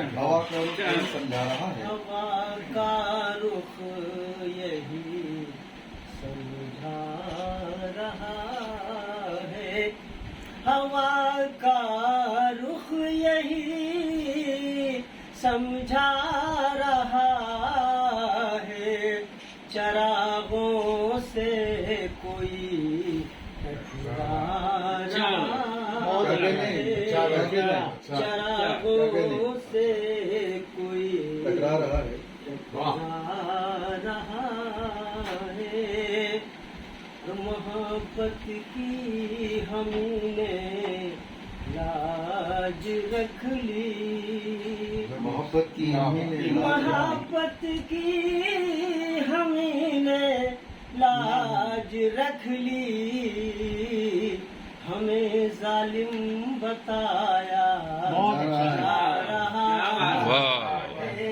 हवा का रुख यही समझा रहा है। हवा का रुख यही समझा रहा है। हवा का रुख यही समझा रहा है। चरागों से कोई टकरा रहा है। चरागों से कोई टकरा रहा है। रहा है। मोहब्बत की हमने लाज रख ली। मोहब्बत की मोहब्बत की हमने लाज रख ली। हमें जालिम बताया जा रहा है।